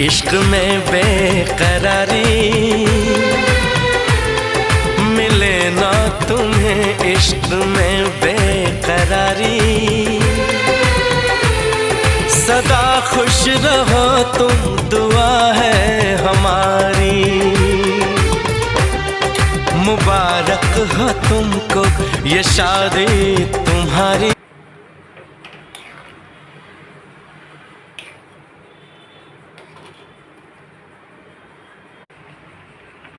इश्क में बेकरारी मिले ना तुम्हें, इश्क में बेकरारी। सदा खुश रहो तुम, दुआ है हमारी। मुबारक हो तुमको ये शादी तुम्हारी।